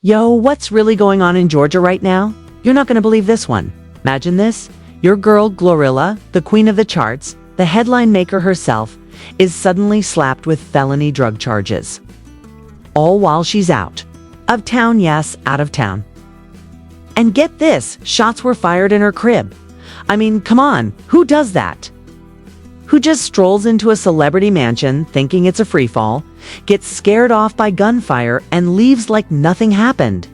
Yo, what's really going on in Georgia right now? You're not gonna believe this one. Imagine this. Your girl Glorilla, the queen of the charts, the headline maker herself, is suddenly slapped with felony drug charges. All while she's out. Of town, yes, out of town. And get this, shots were fired in her crib. I mean, come on, who does that? Who just strolls into a celebrity mansion thinking it's a free-fall, gets scared off by gunfire, and leaves like nothing happened?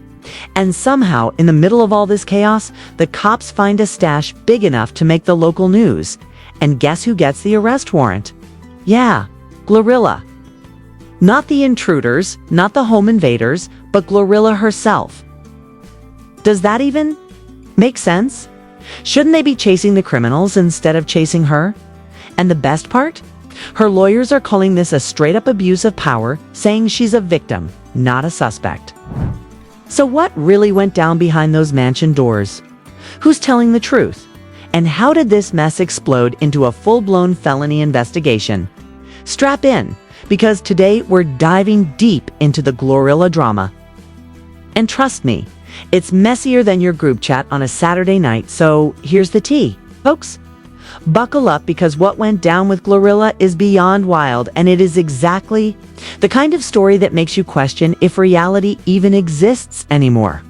And somehow, in the middle of all this chaos, the cops find a stash big enough to make the local news. And guess who gets the arrest warrant? Yeah, Glorilla. Not the intruders, not the home invaders, but Glorilla herself. Does that even make sense? Shouldn't they be chasing the criminals instead of chasing her? And the best part? Her lawyers are calling this a straight-up abuse of power, saying she's a victim, not a suspect. So what really went down behind those mansion doors? Who's telling the truth? And how did this mess explode into a full-blown felony investigation? Strap in, because today we're diving deep into the Glorilla drama. And trust me, it's messier than your group chat on a Saturday night, so here's the tea, folks. Buckle up, because what went down with Glorilla is beyond wild, and it is exactly the kind of story that makes you question if reality even exists anymore.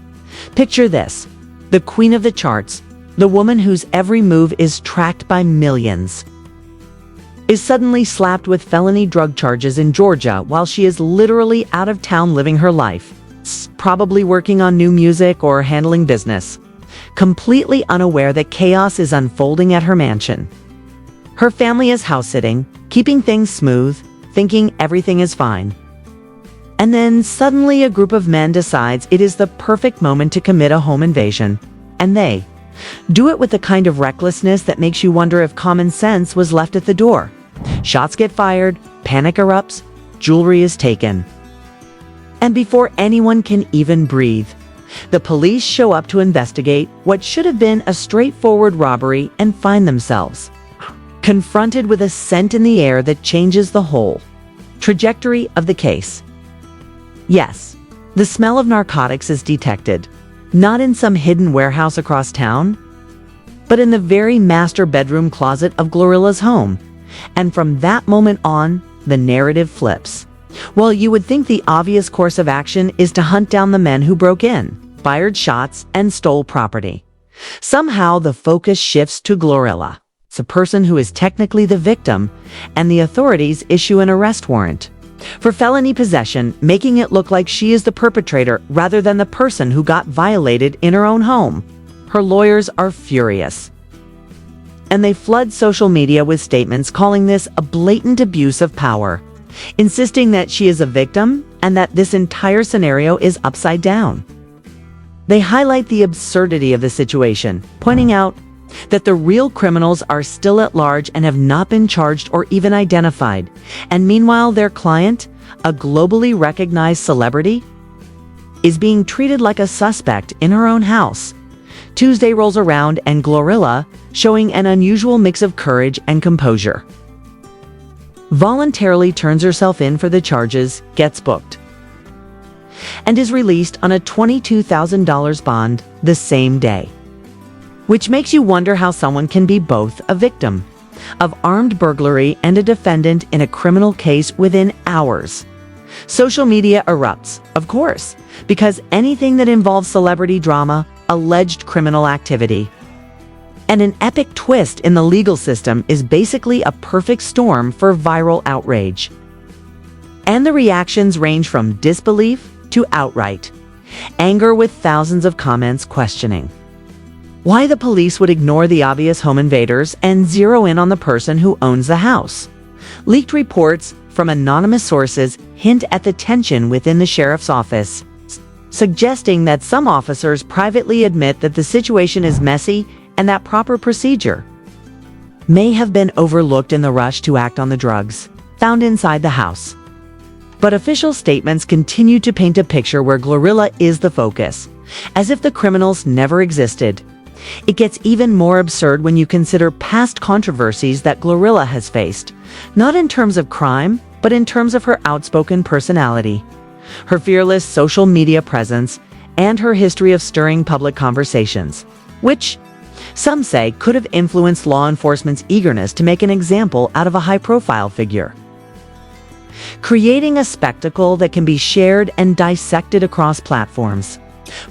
Picture this: the queen of the charts, the woman whose every move is tracked by millions, is suddenly slapped with felony drug charges in Georgia while she is literally out of town living her life, probably working on new music or handling business, completely unaware that chaos is unfolding at her mansion. Her family is house-sitting, keeping things smooth, thinking everything is fine. And then suddenly a group of men decides it is the perfect moment to commit a home invasion, and they do it with the kind of recklessness that makes you wonder if common sense was left at the door. Shots get fired, panic erupts, jewelry is taken. And before anyone can even breathe, the police show up to investigate what should have been a straightforward robbery and find themselves confronted with a scent in the air that changes the whole trajectory of the case. Yes, the smell of narcotics is detected, not in some hidden warehouse across town, but in the very master bedroom closet of Glorilla's home. And from that moment on, the narrative flips. Well, you would think the obvious course of action is to hunt down the men who broke in, fired shots, and stole property. Somehow the focus shifts to Glorilla. It's a person who is technically the victim, and the authorities issue an arrest warrant for felony possession, making it look like she is the perpetrator rather than the person who got violated in her own home. Her lawyers are furious, and they flood social media with statements calling this a blatant abuse of power, insisting that she is a victim and that this entire scenario is upside down. They highlight the absurdity of the situation, pointing out that the real criminals are still at large and have not been charged or even identified. And meanwhile, their client, a globally recognized celebrity, is being treated like a suspect in her own house. Tuesday rolls around and Glorilla, showing an unusual mix of courage and composure, voluntarily turns herself in for the charges, gets booked, and is released on a $22,000 bond the same day. Which makes you wonder how someone can be both a victim of armed burglary and a defendant in a criminal case within hours. Social media erupts, of course, because anything that involves celebrity drama, alleged criminal activity, and an epic twist in the legal system is basically a perfect storm for viral outrage. And the reactions range from disbelief to outright anger, with thousands of comments questioning why the police would ignore the obvious home invaders and zero in on the person who owns the house. Leaked reports from anonymous sources hint at the tension within the sheriff's office, suggesting that some officers privately admit that the situation is messy and that proper procedure may have been overlooked in the rush to act on the drugs found inside the house. But official statements continue to paint a picture where Glorilla is the focus, as if the criminals never existed. It gets even more absurd when you consider past controversies that Glorilla has faced, not in terms of crime, but in terms of her outspoken personality, her fearless social media presence, and her history of stirring public conversations, which some say could have influenced law enforcement's eagerness to make an example out of a high-profile figure. Creating a spectacle that can be shared and dissected across platforms.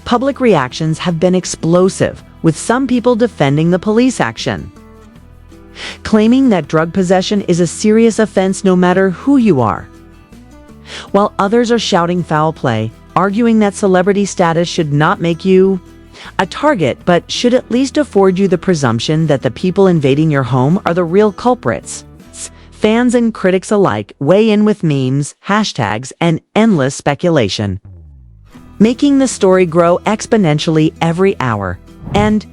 Public reactions have been explosive, with some people defending the police action, claiming that drug possession is a serious offense no matter who you are, while others are shouting foul play, arguing that celebrity status should not make you a target, but should at least afford you the presumption that the people invading your home are the real culprits. Fans and critics alike weigh in with memes, hashtags, and endless speculation, making the story grow exponentially every hour. And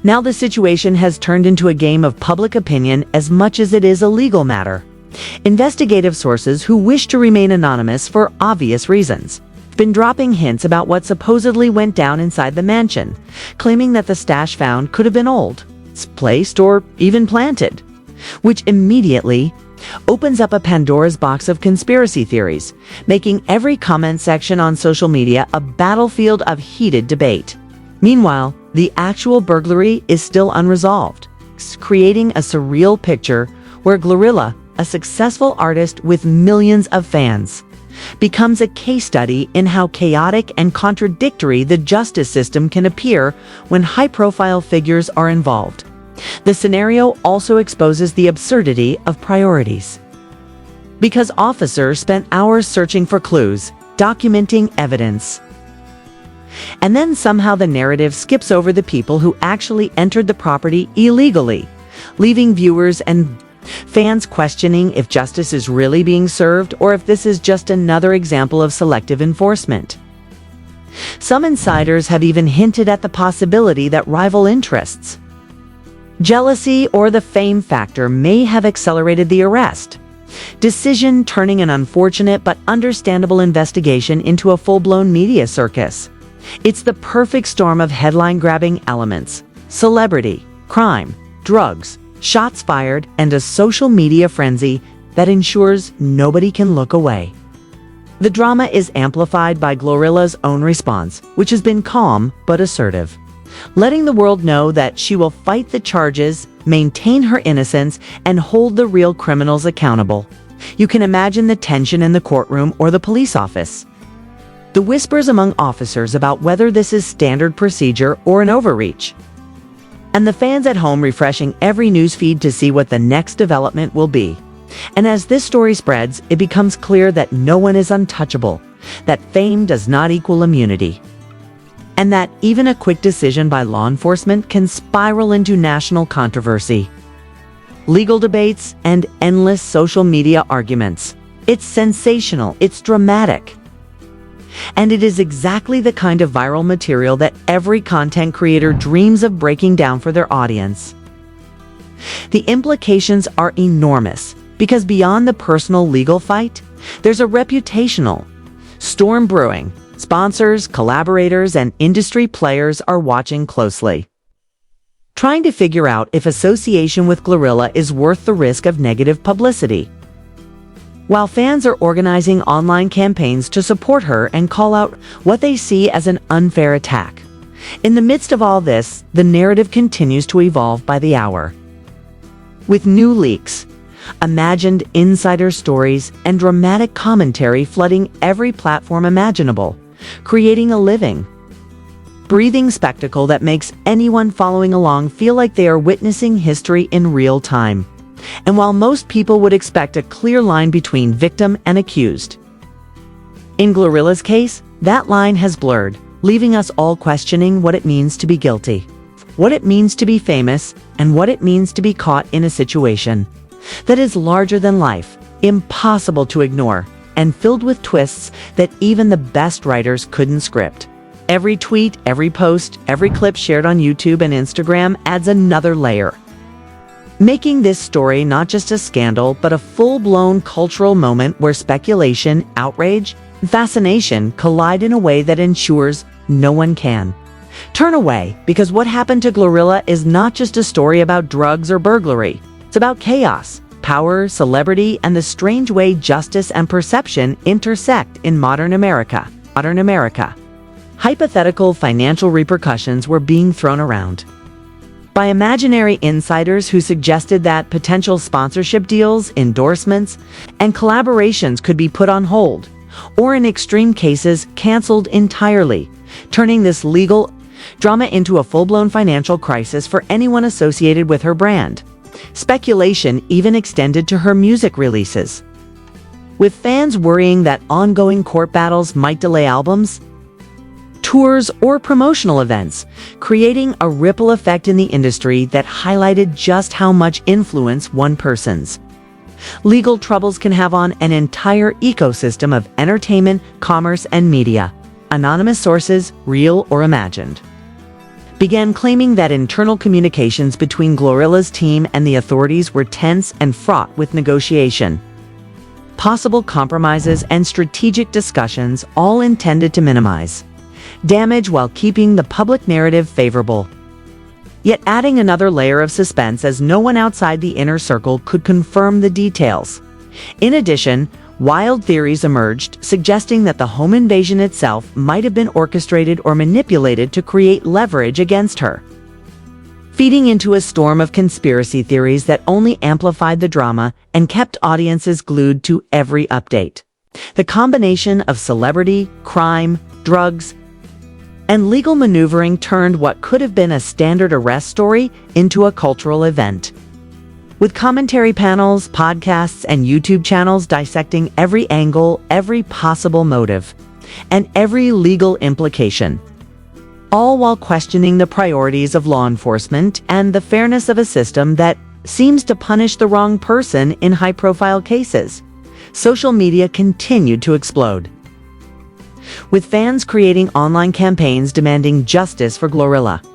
now the situation has turned into a game of public opinion as much as it is a legal matter. Investigative sources who wish to remain anonymous for obvious reasons been dropping hints about what supposedly went down inside the mansion, claiming that the stash found could have been old, placed, or even planted, which immediately opens up a Pandora's box of conspiracy theories, making every comment section on social media a battlefield of heated debate. Meanwhile, the actual burglary is still unresolved, creating a surreal picture where Glorilla, a successful artist with millions of fans, becomes a case study in how chaotic and contradictory the justice system can appear when high-profile figures are involved. The scenario also exposes the absurdity of priorities, because officers spent hours searching for clues, documenting evidence, and then somehow the narrative skips over the people who actually entered the property illegally, leaving viewers and fans questioning if justice is really being served or if this is just another example of selective enforcement. Some insiders have even hinted at the possibility that rival interests, jealousy, or the fame factor may have accelerated the arrest decision, turning an unfortunate but understandable investigation into a full-blown media circus. It's the perfect storm of headline-grabbing elements: celebrity, crime, drugs, shots fired, and a social media frenzy that ensures nobody can look away. The drama is amplified by Glorilla's own response, which has been calm but assertive, letting the world know that she will fight the charges, maintain her innocence, and hold the real criminals accountable. You can imagine the tension in the courtroom or the police office, the whispers among officers about whether this is standard procedure or an overreach, and the fans at home refreshing every news feed to see what the next development will be. And as this story spreads, it becomes clear that no one is untouchable, that fame does not equal immunity, and that even a quick decision by law enforcement can spiral into national controversy, legal debates, and endless social media arguments. It's sensational, it's dramatic, and it is exactly the kind of viral material that every content creator dreams of breaking down for their audience. The implications are enormous, because beyond the personal legal fight, there's a reputational storm brewing. Sponsors, collaborators, and industry players are watching closely, trying to figure out if association with Glorilla is worth the risk of negative publicity, while fans are organizing online campaigns to support her and call out what they see as an unfair attack. In the midst of all this, the narrative continues to evolve by the hour, with new leaks, imagined insider stories, and dramatic commentary flooding every platform imaginable, creating a living, breathing spectacle that makes anyone following along feel like they are witnessing history in real time. And while most people would expect a clear line between victim and accused, in Glorilla's case, that line has blurred, leaving us all questioning what it means to be guilty, what it means to be famous, and what it means to be caught in a situation that is larger than life, impossible to ignore, and filled with twists that even the best writers couldn't script. Every tweet, every post, every clip shared on YouTube and Instagram adds another layer, making this story not just a scandal, but a full-blown cultural moment where speculation, outrage, and fascination collide in a way that ensures no one can turn away, because what happened to Glorilla is not just a story about drugs or burglary. It's about chaos, power, celebrity, and the strange way justice and perception intersect in modern America. Hypothetical financial repercussions were being thrown around by imaginary insiders who suggested that potential sponsorship deals, endorsements, and collaborations could be put on hold, or in extreme cases, canceled entirely, turning this legal drama into a full-blown financial crisis for anyone associated with her brand. Speculation even extended to her music releases, with fans worrying that ongoing court battles might delay albums, tours, or promotional events, creating a ripple effect in the industry that highlighted just how much influence one person's legal troubles can have on an entire ecosystem of entertainment, commerce, and media. Anonymous sources, real or imagined, began claiming that internal communications between Glorilla's team and the authorities were tense and fraught with negotiation, possible compromises, and strategic discussions, all intended to minimize damage while keeping the public narrative favorable, yet adding another layer of suspense as no one outside the inner circle could confirm the details. In addition, wild theories emerged suggesting that the home invasion itself might have been orchestrated or manipulated to create leverage against her, feeding into a storm of conspiracy theories that only amplified the drama and kept audiences glued to every update. The combination of celebrity, crime, drugs, and legal maneuvering turned what could have been a standard arrest story into a cultural event, with commentary panels, podcasts, and YouTube channels dissecting every angle, every possible motive, and every legal implication, all while questioning the priorities of law enforcement and the fairness of a system that seems to punish the wrong person in high-profile cases. Social media continued to explode, with fans creating online campaigns demanding justice for Glorilla,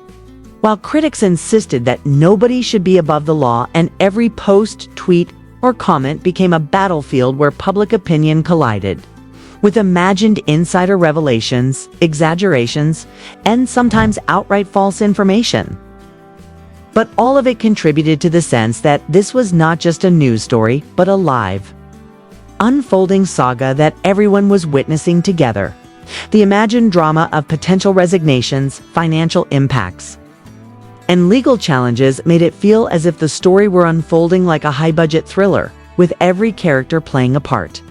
while critics insisted that nobody should be above the law, and every post, tweet, or comment became a battlefield where public opinion collided with imagined insider revelations, exaggerations, and sometimes outright false information. But all of it contributed to the sense that this was not just a news story, but a live, unfolding saga that everyone was witnessing together. The imagined drama of potential resignations, financial impacts, and legal challenges made it feel as if the story were unfolding like a high-budget thriller, with every character playing a part,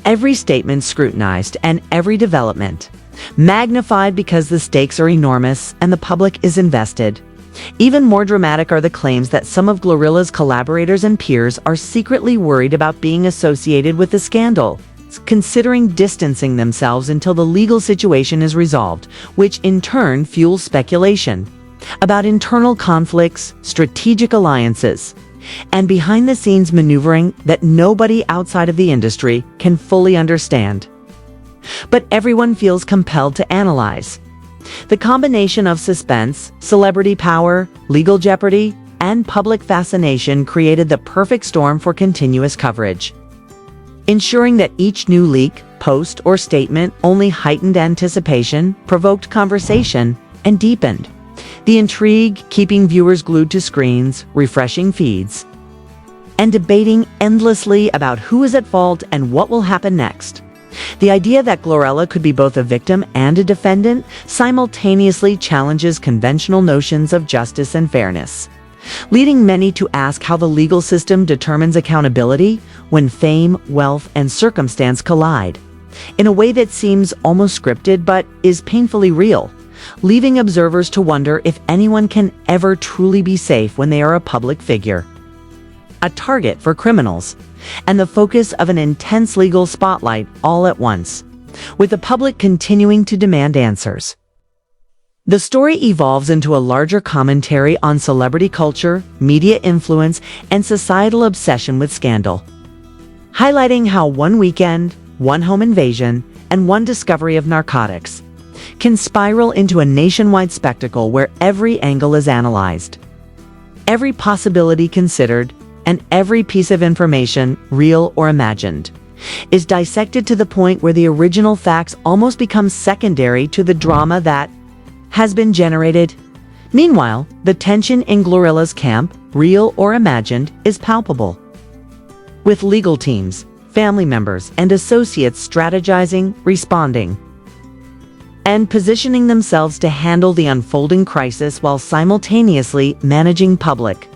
every statement scrutinized, and every development magnified because the stakes are enormous and the public is invested. Even more dramatic are the claims that some of Glorilla's collaborators and peers are secretly worried about being associated with the scandal, considering distancing themselves until the legal situation is resolved, which in turn fuels speculation about internal conflicts, strategic alliances, and behind-the-scenes maneuvering that nobody outside of the industry can fully understand. But everyone feels compelled to analyze. The combination of suspense, celebrity power, legal jeopardy, and public fascination created the perfect storm for continuous coverage, ensuring that each new leak, post, or statement only heightened anticipation, provoked conversation, and deepened the intrigue, keeping viewers glued to screens, refreshing feeds, and debating endlessly about who is at fault and what will happen next. The idea that Glorilla could be both a victim and a defendant simultaneously challenges conventional notions of justice and fairness, leading many to ask how the legal system determines accountability when fame, wealth, and circumstance collide, in a way that seems almost scripted but is painfully real, leaving observers to wonder if anyone can ever truly be safe when they are a public figure, a target for criminals, and the focus of an intense legal spotlight all at once, with the public continuing to demand answers. The story evolves into a larger commentary on celebrity culture, media influence, and societal obsession with scandal, highlighting how one weekend, one home invasion, and one discovery of narcotics can spiral into a nationwide spectacle where every angle is analyzed, every possibility considered, and every piece of information, real or imagined, is dissected to the point where the original facts almost become secondary to the drama that has been generated. Meanwhile, the tension in Glorilla's camp, real or imagined, is palpable, with legal teams, family members, and associates strategizing, responding, and positioning themselves to handle the unfolding crisis while simultaneously managing public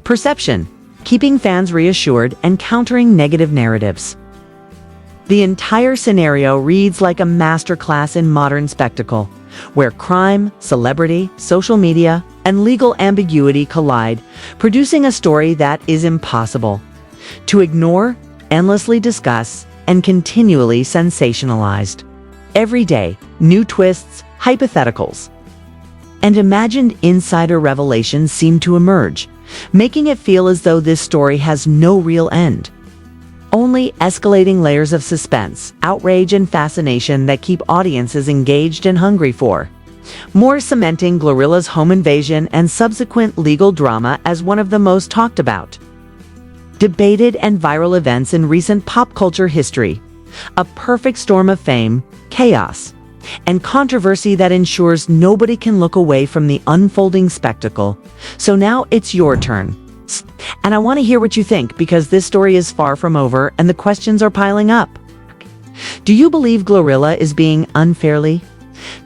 perception, keeping fans reassured and countering negative narratives. The entire scenario reads like a masterclass in modern spectacle, where crime, celebrity, social media, and legal ambiguity collide, producing a story that is impossible to ignore, endlessly discuss, and continually sensationalized. Every day, new twists, hypotheticals, and imagined insider revelations seem to emerge, making it feel as though this story has no real end. Only escalating layers of suspense, outrage, and fascination that keep audiences engaged and hungry for more, cementing Glorilla's home invasion and subsequent legal drama as one of the most talked about, debated, and viral events in recent pop culture history. A perfect storm of fame, chaos, and controversy that ensures nobody can look away from the unfolding spectacle. So now it's your turn. And I want to hear what you think, because this story is far from over and the questions are piling up. Do you believe Glorilla is being unfairly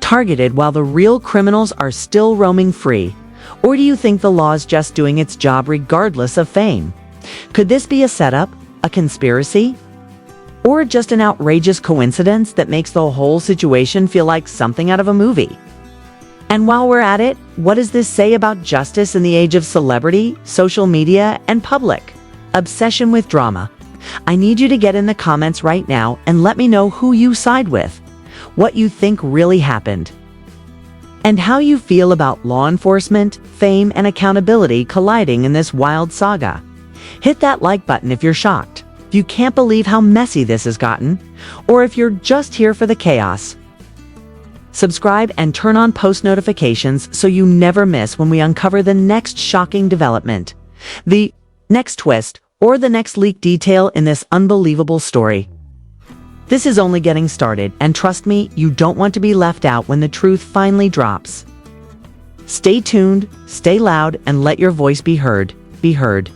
targeted while the real criminals are still roaming free? Or do you think the law is just doing its job regardless of fame? Could this be a setup, a conspiracy, or just an outrageous coincidence that makes the whole situation feel like something out of a movie? And while we're at it, what does this say about justice in the age of celebrity, social media, and public obsession with drama? I need you to get in the comments right now and let me know who you side with, what you think really happened, and how you feel about law enforcement, fame, and accountability colliding in this wild saga. Hit that like button if you're shocked, if you can't believe how messy this has gotten, or if you're just here for the chaos. Subscribe and turn on post notifications so you never miss when we uncover the next shocking development, the next twist, or the next leaked detail in this unbelievable story. This is only getting started, and trust me, you don't want to be left out when the truth finally drops. Stay tuned, stay loud, and let your voice be heard. Be heard.